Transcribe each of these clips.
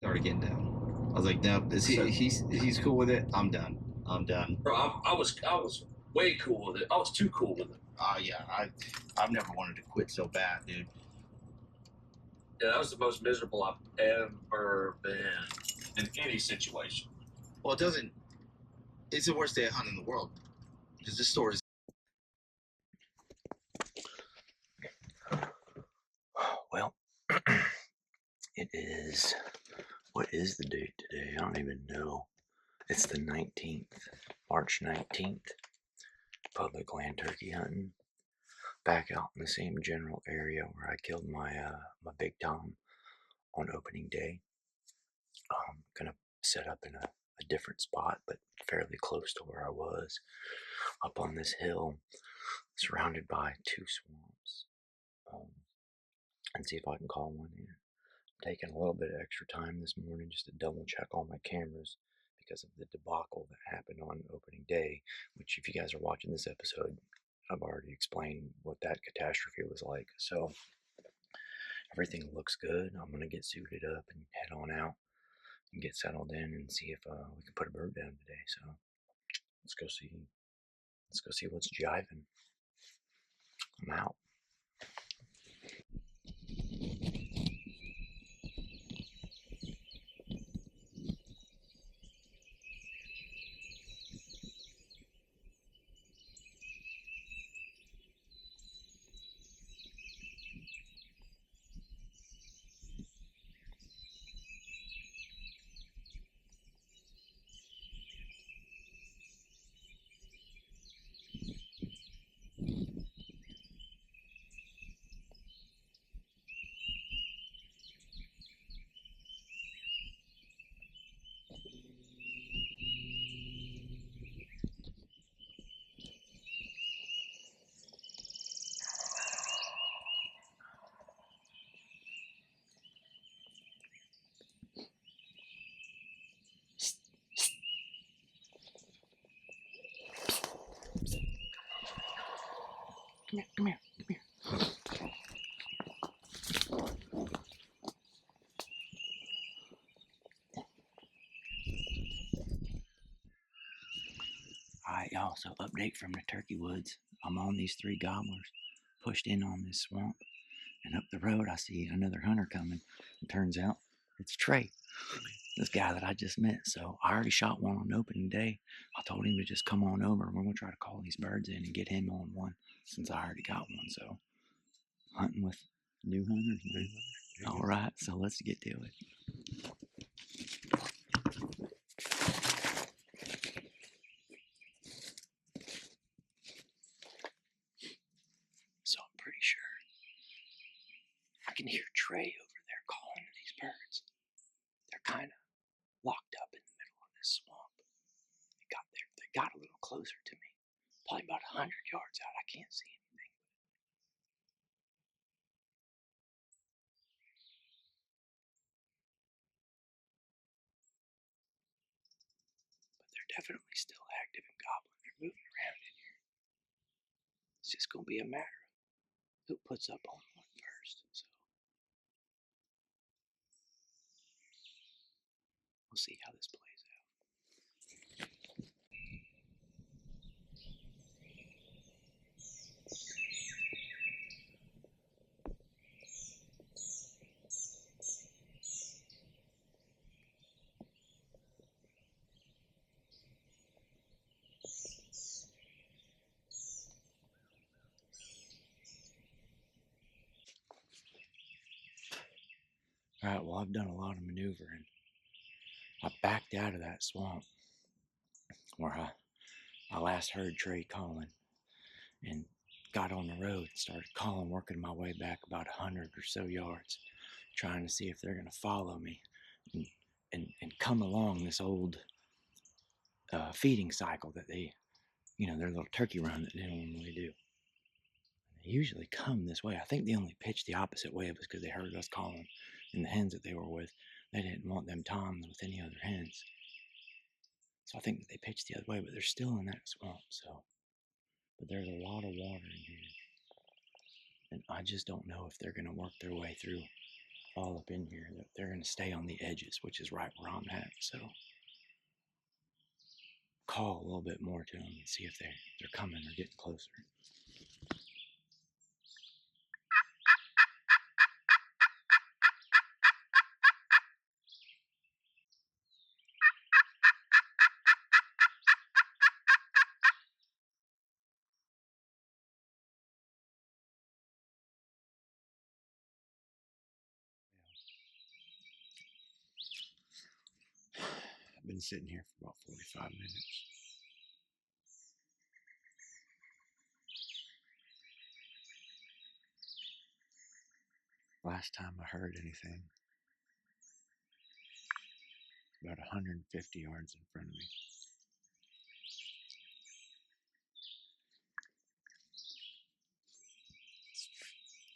Started getting down. I was like, no, he's cool with it. I'm done. I'm done. Bro, I was way cool with it. I was too cool with it. Yeah, I've never wanted to quit so bad, dude. Yeah, that was the most miserable I've ever been in any situation. Well, it's the worst day of hunting in the world. Because this store is. Well, it is. What is the date today? I don't even know. It's the 19th, March 19th. Public land turkey hunting. Back out in the same general area where I killed my big tom on opening day. Gonna set up in a different spot, but fairly close to where I was, up on this hill, surrounded by 2 swamps, and see if I can call one in. I'm taking a little bit of extra time this morning just to double check all my cameras because of the debacle that happened on opening day, which if you guys are watching this episode, I've already explained what that catastrophe was like. So everything looks good. I'm gonna get suited up and head on out and get settled in and see if we can put a bird down today. So let's go see what's jiving. I'm out. Come here. Alright, y'all, so update from the turkey woods. I'm on these 3 gobblers, pushed in on this swamp, and up the road I see another hunter coming. It turns out it's Trey, this guy that I just met. So I already shot one on opening day. I told him to just come on over and we're going to try to call these birds in and get him on one since I already got one. So hunting with new hunters. All right, so let's get to it. So I'm pretty sure I can hear Trey over there calling to these birds. They're kind of locked up in the middle of this swamp. They got a little closer to me, probably about 100 yards out. I can't see anything. But they're definitely still active and gobbling. They're moving around in here. It's just going to be a matter of who puts up on one first. So we'll see how this plays out. Alright, well, I've done a lot of maneuvering. I backed out of that swamp where I last heard Trey calling and got on the road and started calling, working my way back about 100 or so yards. trying to see if they're gonna follow me and come along this old feeding cycle that they, their little turkey run that they normally do. They usually come this way. I think they only pitched the opposite way was because they heard us calling, and the hens that they were with, they didn't want them toms with any other hens. So I think that they pitched the other way, but they're still in that swamp. So, but there's a lot of water in here, and I just don't know if they're gonna work their way through all up in here. They're gonna stay on the edges, which is right where I'm at. So call a little bit more to them and see if they're coming or getting closer. I've been sitting here for about 45 minutes. Last time I heard anything, about 150 yards in front of me.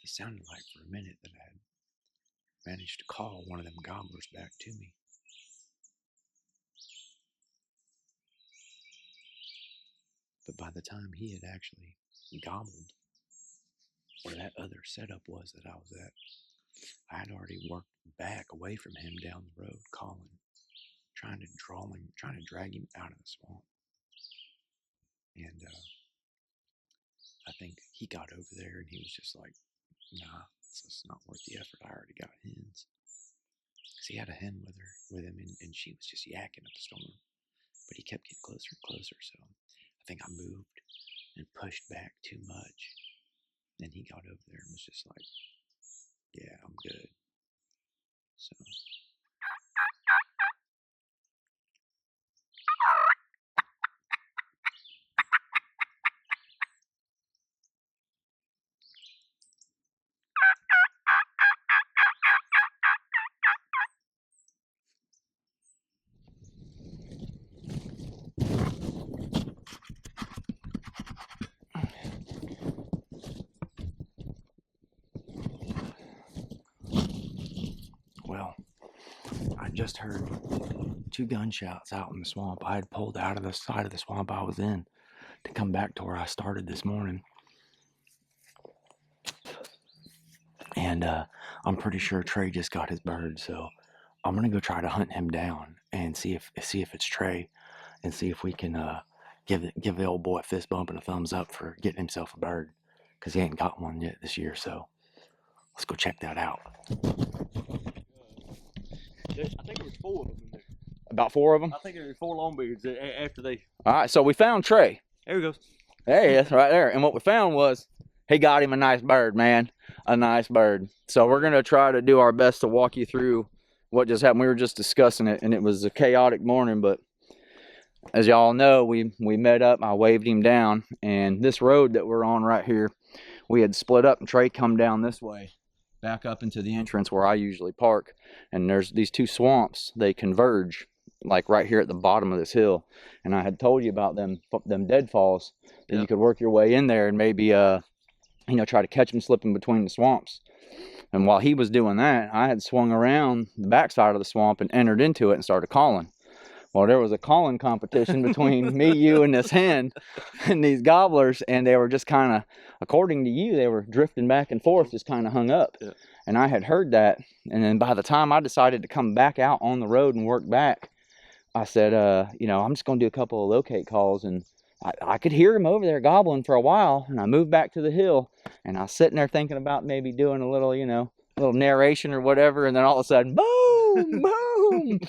It sounded like for a minute that I had managed to call one of them gobblers back to me. But by the time he had actually gobbled where that other setup was that I was at, I had already worked back away from him down the road, calling, trying to drag him out of the swamp. And I think he got over there and he was just like, nah, it's not worth the effort. I already got hens. Because he had a hen with him, and she was just yakking up a storm. But he kept getting closer and closer, so I think I moved and pushed back too much. And he got over there and was just like, yeah, I'm good. So I just heard 2 gunshots out in the swamp. I had pulled out of the side of the swamp I was in to come back to where I started this morning. And I'm pretty sure Trey just got his bird, so I'm gonna go try to hunt him down and see if it's Trey, and see if we can give the old boy a fist bump and a thumbs up for getting himself a bird, because he ain't got one yet this year. So let's go check that out. I think there was 4 of them in there. About 4 of them? I think there were 4 longbeards after they... All right, so we found Trey. There he goes. There he is, right there. And what we found was he got him a nice bird, man. A nice bird. So we're going to try to do our best to walk you through what just happened. We were just discussing it, and it was a chaotic morning, but as y'all know, we met up. I waved him down, and this road that we're on right here, we had split up, and Trey come down this way, back up into the entrance where I usually park, and there's these 2 swamps. They converge like right here at the bottom of this hill, and I had told you about them deadfalls that you could work your way in there and maybe try to catch them slipping between the swamps. And while he was doing that, I had swung around the backside of the swamp and entered into it and started calling. Well, there was a calling competition between me, you, and this hen and these gobblers, and they were just kind of, according to you, they were drifting back and forth, just kind of hung up. Yeah. And I had heard that, and then by the time I decided to come back out on the road and work back, I said, I'm just going to do a couple of locate calls, and I could hear him over there gobbling for a while, and I moved back to the hill, and I was sitting there thinking about maybe doing a little, little narration or whatever, and then all of a sudden, boom, boom.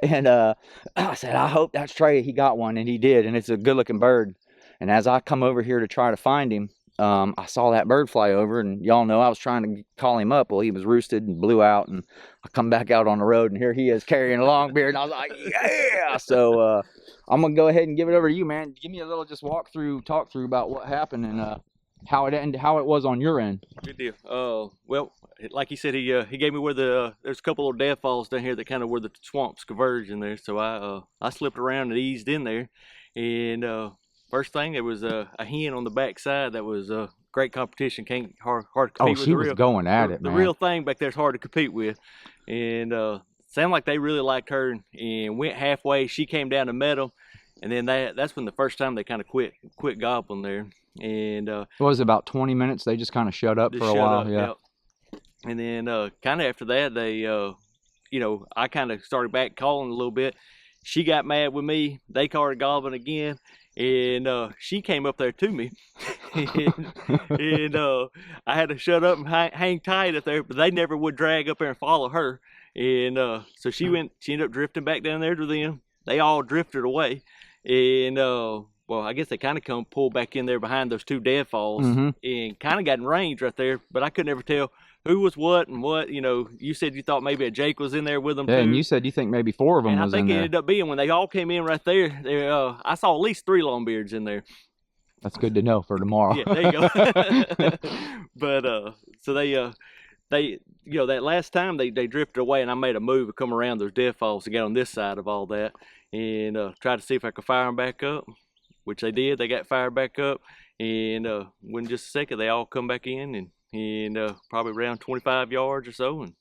And I said, I hope that's Trey. He got one, and he did, and it's a good-looking bird. And as I come over here to try to find him, I saw that bird fly over, and y'all know I was trying to call him up. Well, he was roosted and blew out, and I come back out on the road, and here he is carrying a long beard, and I was like, yeah! So I'm going to go ahead and give it over to you, man. Give me a little just talk through about what happened, and how it was on your end. Good deal. Well, like he said, he gave me where there's a couple of deadfalls down here that kind of where the swamps converge in there. So I slipped around and eased in there, and first thing there was a hen on the back side that was great competition. Can't hard to compete with. Oh, she was going at it, man. The real thing back there's hard to compete with, and sounded like they really liked her and went halfway. She came down and met them, and then that's when the first time they kind of quit gobbling there. And it was about 20 minutes. They just kind of shut up for a while. Yeah. And then kind of after that, they, I kind of started back calling a little bit. She got mad with me. They started gobbling again, and she came up there to me, and I had to shut up and hang tight up there. But they never would drag up there and follow her, and so she ended up drifting back down there to them. They all drifted away, and well, I guess they kind of pulled back in there behind those two deadfalls, and kind of got in range right there. But I could never tell who was what and what. You said you thought maybe a Jake was in there with them too. Yeah, and you said you think maybe 4 of them was in there. And I think it ended up being when they all came in right there. I saw at least 3 longbeards in there. That's good to know for tomorrow. Yeah, there you go. But so they that last time they drifted away, and I made a move to come around those deadfalls to get on this side of all that, and try to see if I could fire them back up. Which they did. They got fired back up, and in just a second, they all come back in, and probably around 25 yards or so, and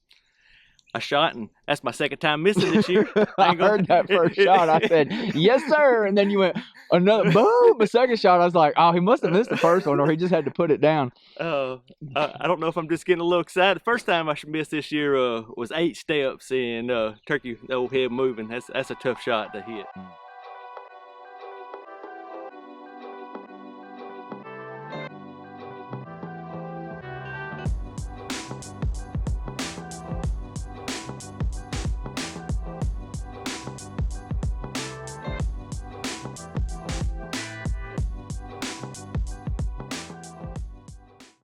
I shot, and that's my second time missing this year. I heard that first shot. I said, yes, sir, and then you went, another boom. The second shot, I was like, oh, he must have missed the first one, or he just had to put it down. I don't know if I'm just getting a little excited. The first time I missed this year was 8 steps, and turkey, the old head moving. That's a tough shot to hit.